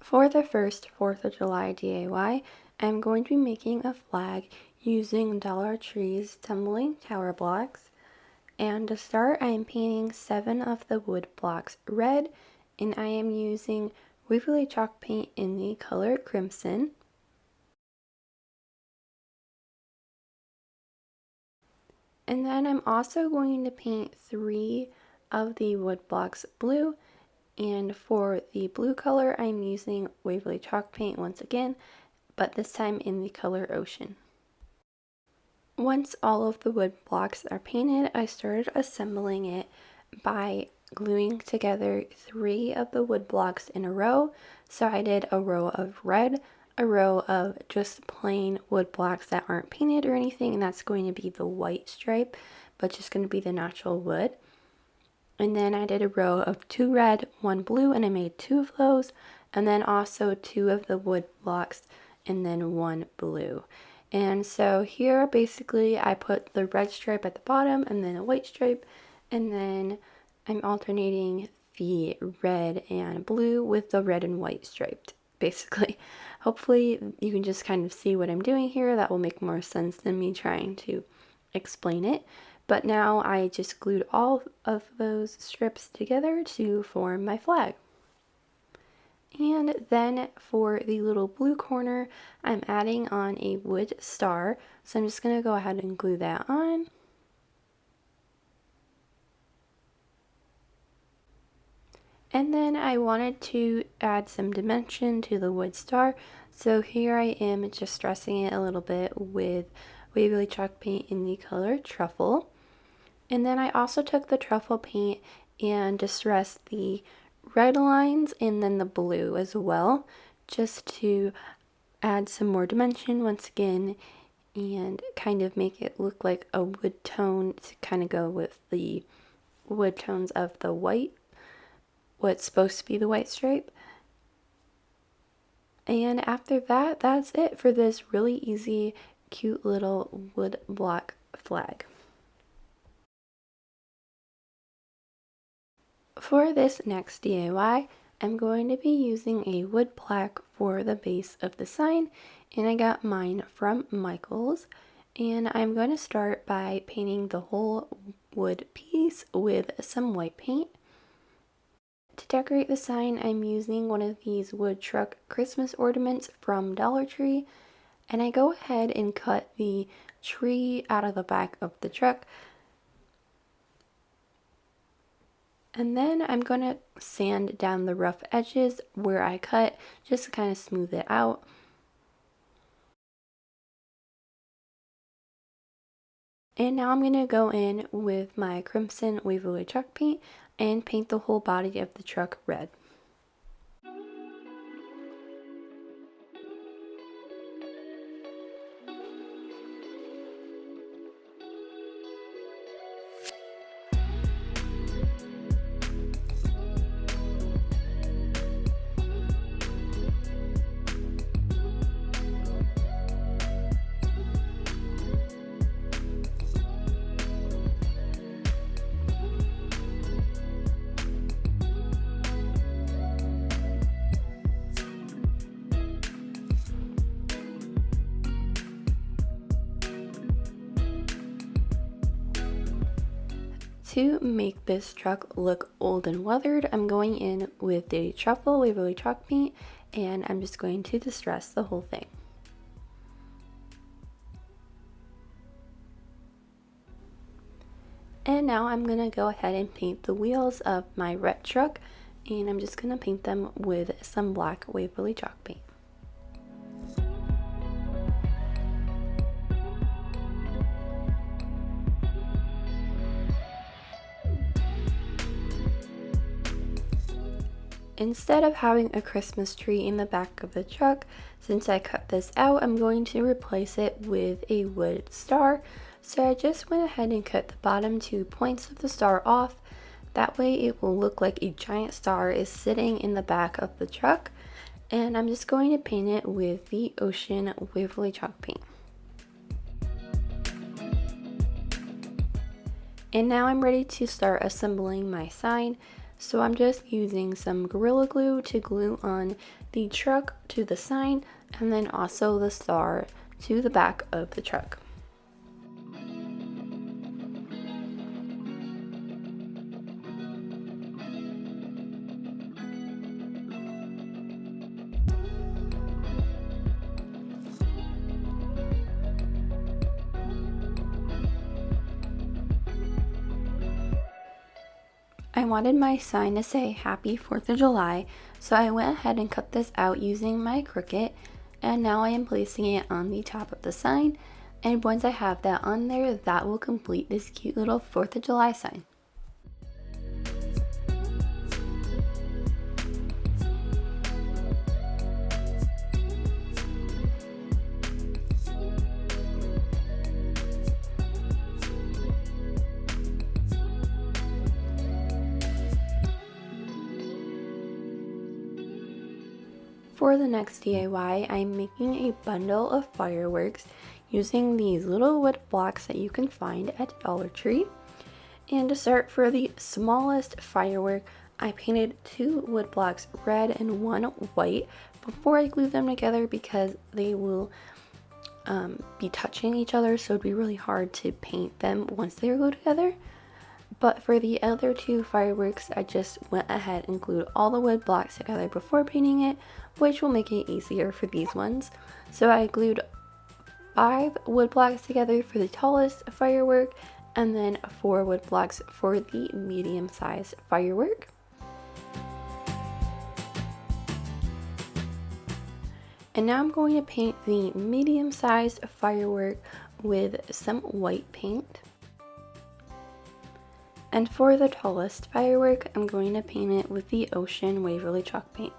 For the first 4th of July DIY, I'm going to be making a flag using Dollar Tree's tumbling tower blocks. And to start, I am painting 7 of the wood blocks red, and I am using Waverly chalk paint in the color crimson. And then I'm also going to paint 3 of the wood blocks blue. And for the blue color, I'm using Waverly chalk paint once again, but this time in the color Ocean. Once all of the wood blocks are painted, I started assembling it by gluing together 3 of the wood blocks in a row. So I did a row of red, a row of just plain wood blocks that aren't painted or anything, and that's going to be the white stripe, but just going to be the natural wood. And then I did a row of 2 red, 1 blue, and I made 2 of those, and then also 2 of the wood blocks and then 1 blue. And so here basically I put the red stripe at the bottom and then a white stripe, and then I'm alternating the red and blue with the red and white striped, basically. Hopefully you can just kind of see what I'm doing here. That will make more sense than me trying to explain it. But now I just glued all of those strips together to form my flag. And then for the little blue corner, I'm adding on a wood star. So I'm just going to go ahead and glue that on. And then I wanted to add some dimension to the wood star. So here I am just dressing it a little bit with Waverly chalk paint in the color Truffle. And then I also took the truffle paint and distressed the red lines and then the blue as well, just to add some more dimension once again and kind of make it look like a wood tone to kind of go with the wood tones of the white, what's supposed to be the white stripe. And after that, that's it for this really easy, cute little wood block flag. For this next DIY, I'm going to be using a wood plaque for the base of the sign, and I got mine from Michael's. And I'm going to start by painting the whole wood piece with some white paint. To decorate the sign, I'm using one of these wood truck Christmas ornaments from Dollar Tree, and I go ahead and cut the tree out of the back of the truck. And then I'm going to sand down the rough edges where I cut, just to kind of smooth it out. And now I'm going to go in with my crimson Waverly chalk paint and paint the whole body of the truck red. To make this truck look old and weathered, I'm going in with the Truffle Waverly chalk paint, and I'm just going to distress the whole thing. And now I'm going to go ahead and paint the wheels of my red truck, and I'm just going to paint them with some black Waverly chalk paint. Instead of having a Christmas tree in the back of the truck, since I cut this out, I'm going to replace it with a wood star. So I just went ahead and cut the bottom 2 points of the star off. That way it will look like a giant star is sitting in the back of the truck. And I'm just going to paint it with the Ocean Waverly chalk paint. And now I'm ready to start assembling my sign. So I'm just using some Gorilla Glue to glue on the truck to the sign, and then also the star to the back of the truck. I wanted my sign to say Happy 4th of July, so I went ahead and cut this out using my Cricut, and now I am placing it on the top of the sign, and once I have that on there, that will complete this cute little 4th of July sign. For the next DIY, I'm making a bundle of fireworks using these little wood blocks that you can find at Dollar Tree. And to start, for the smallest firework, I painted 2 wood blocks red and 1 white before I glue them together because they will be touching each other, so it'd be really hard to paint them once they're glued together. But for the other 2 fireworks, I just went ahead and glued all the wood blocks together before painting it, which will make it easier for these ones. So I glued 5 wood blocks together for the tallest firework, and then 4 wood blocks for the medium-sized firework. And now I'm going to paint the medium-sized firework with some white paint. And for the tallest firework, I'm going to paint it with the Ocean Waverly chalk paint.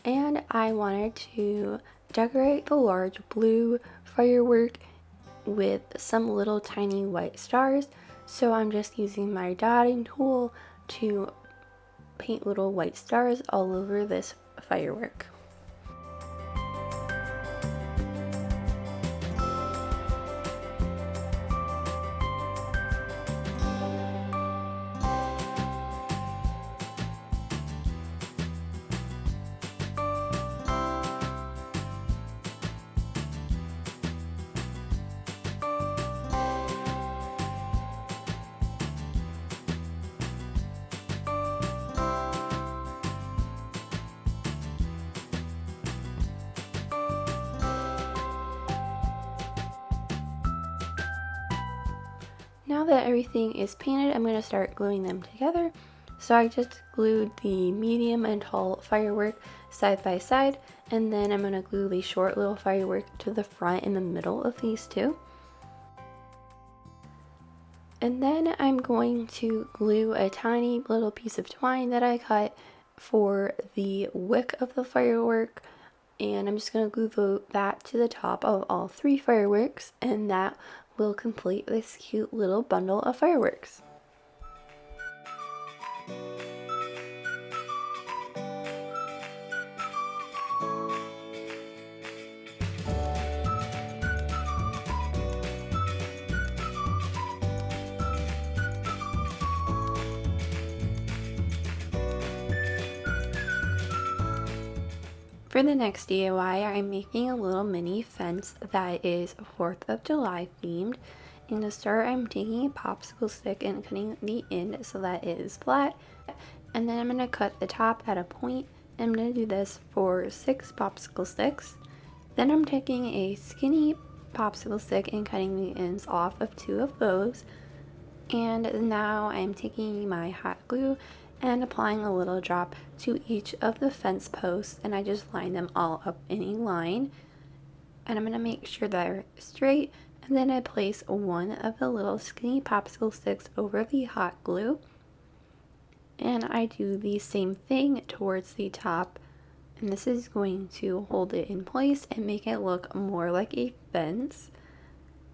And I wanted to decorate the large blue firework with some little tiny white stars, so I'm just using my dotting tool to paint little white stars all over this firework. Now that everything is painted, I'm going to start gluing them together. So I just glued the medium and tall firework side by side, and then I'm going to glue the short little firework to the front in the middle of these 2. And then I'm going to glue a tiny little piece of twine that I cut for the wick of the firework, and I'm just going to glue that to the top of all 3 fireworks, and that will complete this cute little bundle of fireworks. For the next DIY, I'm making a little mini fence that is 4th of July themed. And to start, I'm taking a popsicle stick and cutting the end so that it is flat. And then I'm going to cut the top at a point. I'm going to do this for 6 popsicle sticks. Then I'm taking a skinny popsicle stick and cutting the ends off of 2 of those. And now I'm taking my hot glue and applying a little drop to each of the fence posts, and I just line them all up in a line. And I'm going to make sure they're straight, and then I place one of the little skinny popsicle sticks over the hot glue. And I do the same thing towards the top, and this is going to hold it in place and make it look more like a fence.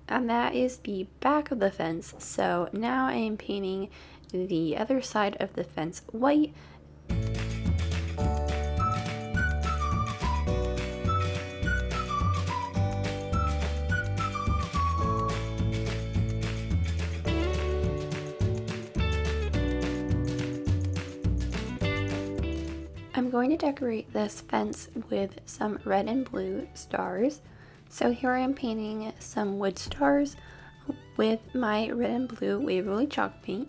And that is the back of the fence. So now I am painting the other side of the fence white. I'm going to decorate this fence with some red and blue stars. So here I am painting some wood stars with my red and blue Waverly chalk paint.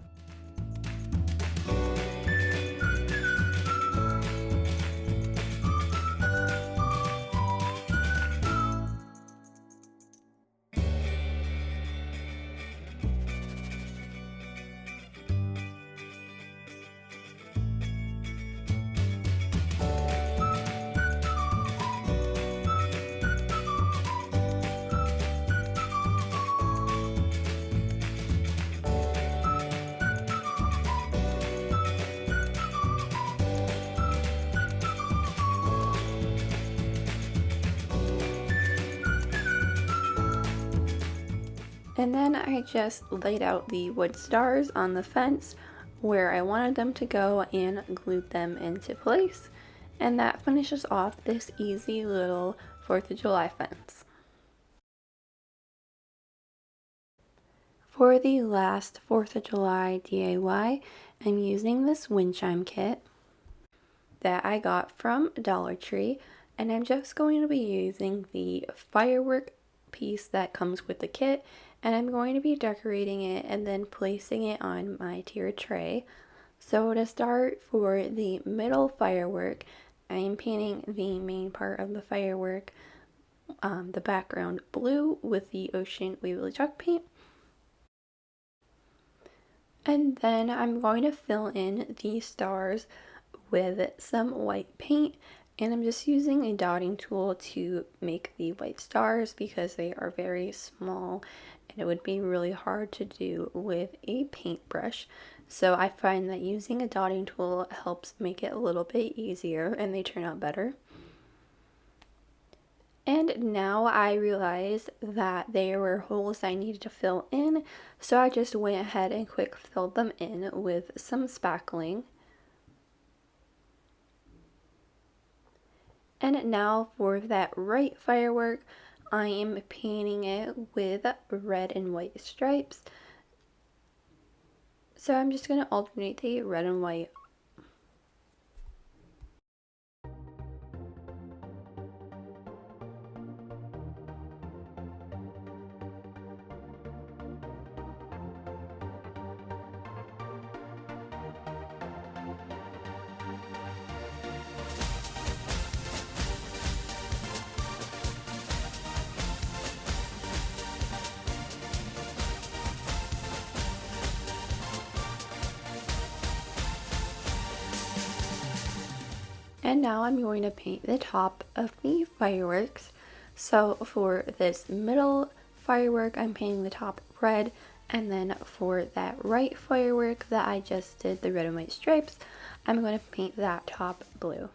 And then I just laid out the wood stars on the fence where I wanted them to go and glued them into place. And that finishes off this easy little 4th of July fence. For the last 4th of July DIY, I'm using this wind chime kit that I got from Dollar Tree, and I'm just going to be using the firework piece that comes with the kit, and I'm going to be decorating it and then placing it on my tiered tray. So to start, for the middle firework, I am painting the main part of the firework, the background blue with the Ocean Waverly chalk paint. And then I'm going to fill in the stars with some white paint, and I'm just using a dotting tool to make the white stars because they are very small and it would be really hard to do with a paintbrush. So I find that using a dotting tool helps make it a little bit easier and they turn out better. And now I realized that there were holes I needed to fill in, so I just went ahead and quick filled them in with some spackling. And now for that right firework, I am painting it with red and white stripes. So I'm just going to alternate the red and white. And now I'm going to paint the top of the fireworks. So for this middle firework, I'm painting the top red, and then for that right firework that I just did the red and white stripes, I'm going to paint that top blue.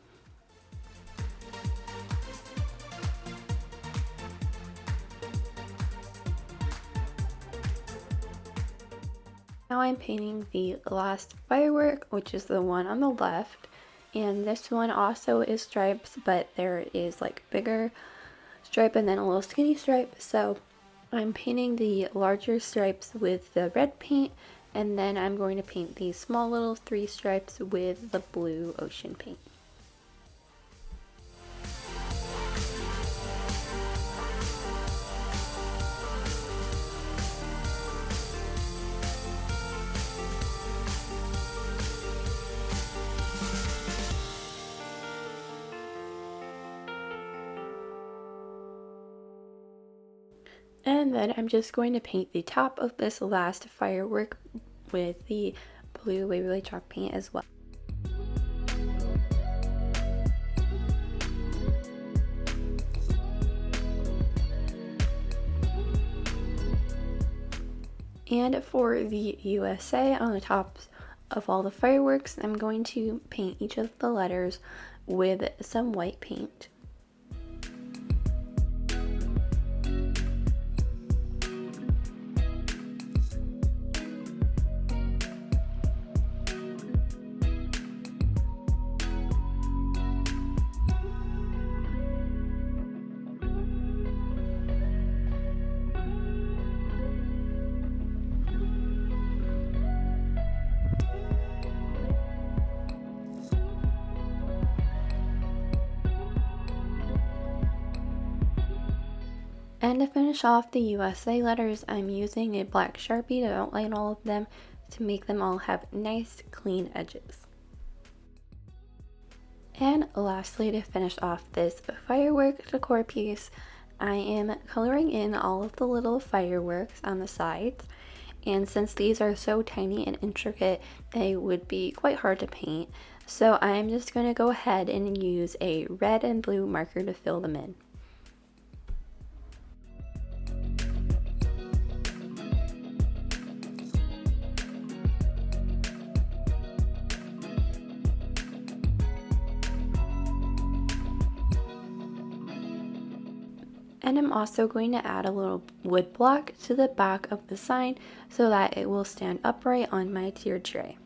Now I'm painting the last firework, which is the one on the left. And this one also is stripes, but there is like bigger stripe and then a little skinny stripe. So I'm painting the larger stripes with the red paint, and then I'm going to paint these small little 3 stripes with the blue ocean paint. And then I'm just going to paint the top of this last firework with the blue Waverly chalk paint as well. And for the USA on the tops of all the fireworks, I'm going to paint each of the letters with some white paint. And to finish off the USA letters, I'm using a black Sharpie to outline all of them to make them all have nice clean edges. And lastly, to finish off this firework decor piece, I am coloring in all of the little fireworks on the sides. And since these are so tiny and intricate, they would be quite hard to paint. So I'm just going to go ahead and use a red and blue marker to fill them in. And I'm also going to add a little wood block to the back of the sign so that it will stand upright on my tiered tray.